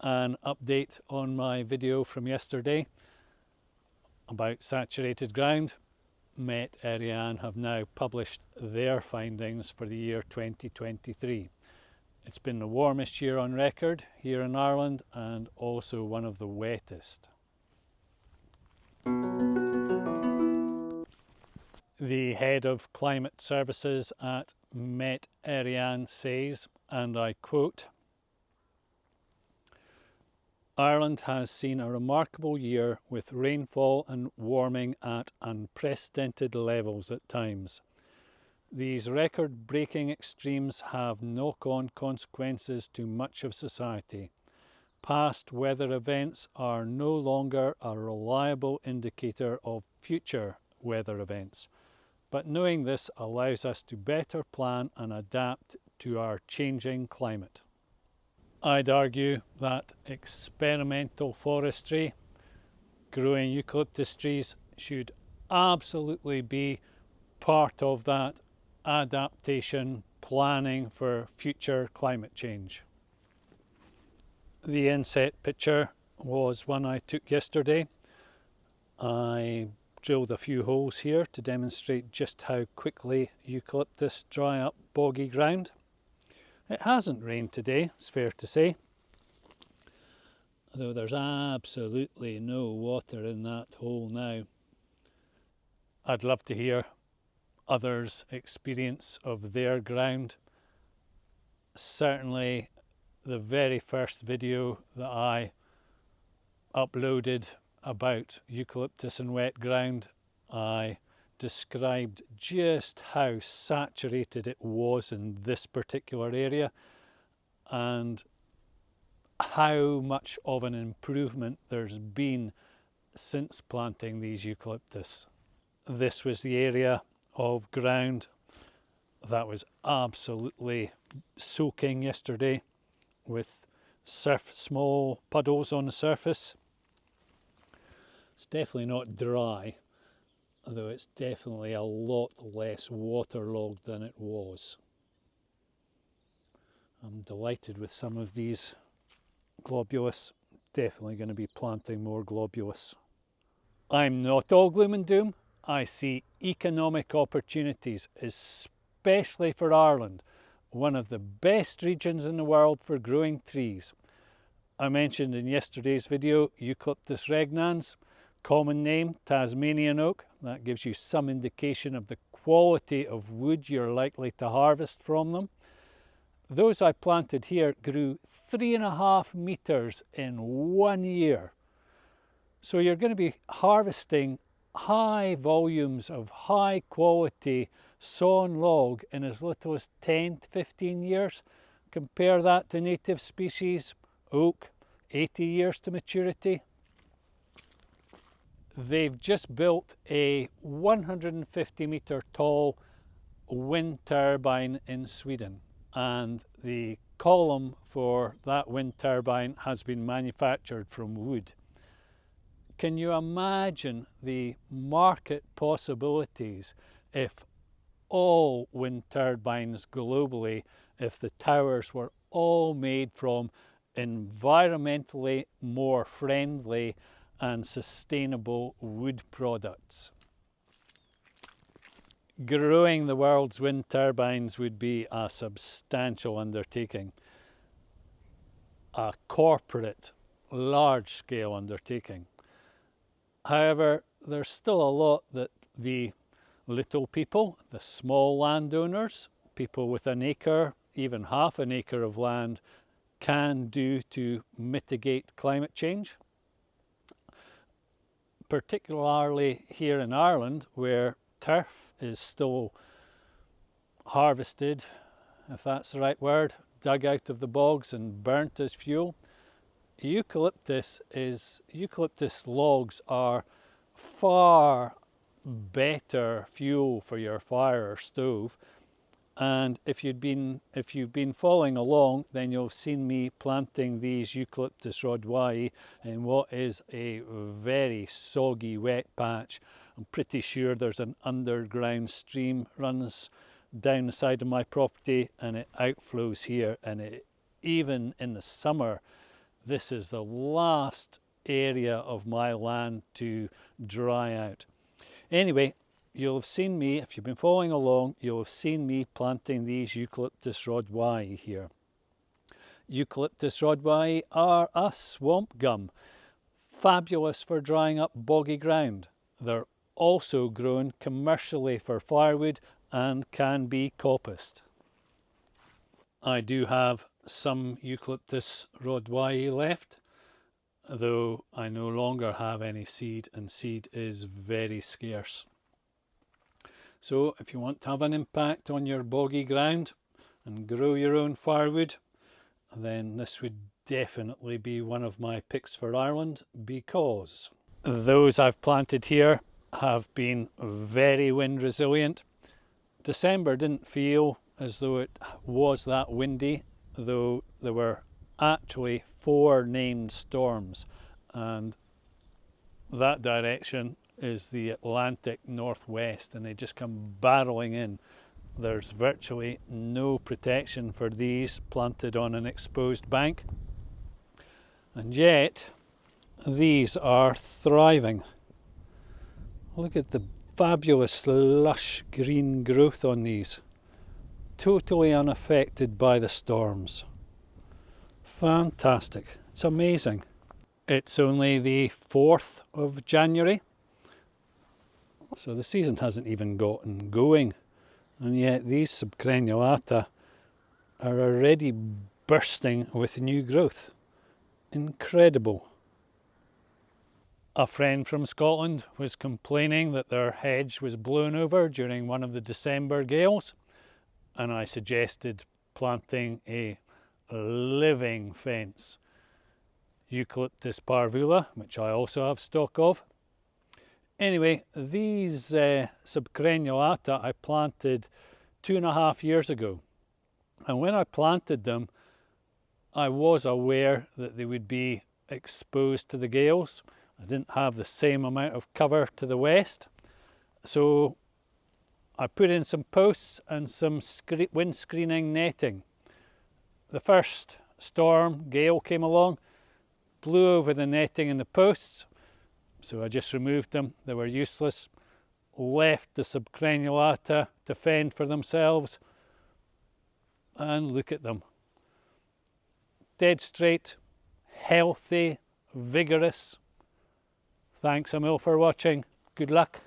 an update on my video from yesterday about saturated ground. Met Ariane have now published their findings for the year 2023. It's been the warmest year on record here in Ireland and also one of the wettest. The head of climate services at Met Ariane says, and I quote, "Ireland has seen a remarkable year with rainfall and warming at unprecedented levels at times. These record-breaking extremes have knock-on consequences to much of society. Past weather events are no longer a reliable indicator of future weather events, but knowing this allows us to better plan and adapt to our changing climate." I'd argue that experimental forestry, growing eucalyptus trees, should absolutely be part of that adaptation planning for future climate change. The inset picture was one I took yesterday. I drilled a few holes here to demonstrate just how quickly eucalyptus dry up boggy ground. It hasn't rained today, it's fair to say, though there's absolutely no water in that hole now. I'd love to hear others' experience of their ground. Certainly the very first video that I uploaded about eucalyptus and wet ground, I described just how saturated it was in this particular area and how much of an improvement there's been since planting these eucalyptus. This was the area of ground that was absolutely soaking yesterday with small puddles on the surface. It's definitely not dry, although it's definitely a lot less waterlogged than it was. I'm delighted with some of these globulus. Definitely going to be planting more globulus. I'm not all gloom and doom. I see economic opportunities, especially for Ireland, one of the best regions in the world for growing trees. I mentioned in yesterday's video Eucalyptus regnans, common name Tasmanian oak. That gives you some indication of the quality of wood you're likely to harvest from them. Those I planted here grew 3.5 metres in 1 year. So you're going to be harvesting high volumes of high quality sawn log in as little as 10 to 15 years. Compare that to native species oak, 80 years to maturity. They've just built a 150 metre tall wind turbine in Sweden, and the column for that wind turbine has been manufactured from wood. Can you imagine the market possibilities if all wind turbines globally, if the towers were all made from environmentally more friendly and sustainable wood products? Growing the world's wind turbines would be a substantial undertaking, a corporate, large-scale undertaking. However, there's still a lot that the little people, the small landowners, people with an acre, even half an acre of land, can do to mitigate climate change. Particularly here in Ireland, where turf is still harvested, if that's the right word, dug out of the bogs and burnt as fuel. Eucalyptus logs are far better fuel for your fire or stove. And if you've been following along, then you'll have seen me planting these Eucalyptus Road in what is a very soggy wet patch. I'm pretty sure there's an underground stream runs down the side of my property and it outflows here, and even in the summer this is the last area of my land to dry out. Anyway, you'll have seen me, if you've been following along, you'll have seen me planting these Eucalyptus rodwai here. Eucalyptus rodwai are a swamp gum, fabulous for drying up boggy ground. They're also grown commercially for firewood and can be coppiced. I do have some Eucalyptus rodwai left, though I no longer have any seed, and seed is very scarce. So if you want to have an impact on your boggy ground and grow your own firewood, then this would definitely be one of my picks for Ireland, because those I've planted here have been very wind resilient. December didn't feel as though it was that windy, though there were actually 4 named storms, and that direction is the Atlantic northwest, and they just come barreling in. There's virtually no protection for these planted on an exposed bank, and yet these are thriving. Look at the fabulous lush green growth on these, totally unaffected by the storms. Fantastic, it's amazing. It's only the 4th of January, so the season hasn't even gotten going, and yet these subcrenulata are already bursting with new growth. Incredible. A friend from Scotland was complaining that their hedge was blown over during one of the December gales, and I suggested planting a living fence, Eucalyptus parvula, which I also have stock of. Anyway, these subcrenulata I planted 2.5 years ago, and when I planted them I was aware that they would be exposed to the gales. I didn't have the same amount of cover to the west, so I put in some posts and some wind screening netting. The first storm, gale, came along, blew over the netting and the posts, so I just removed them. They were useless, left the subcrenulata to fend for themselves, and look at them. Dead straight, healthy, vigorous. Thanks a mil for watching. Good luck.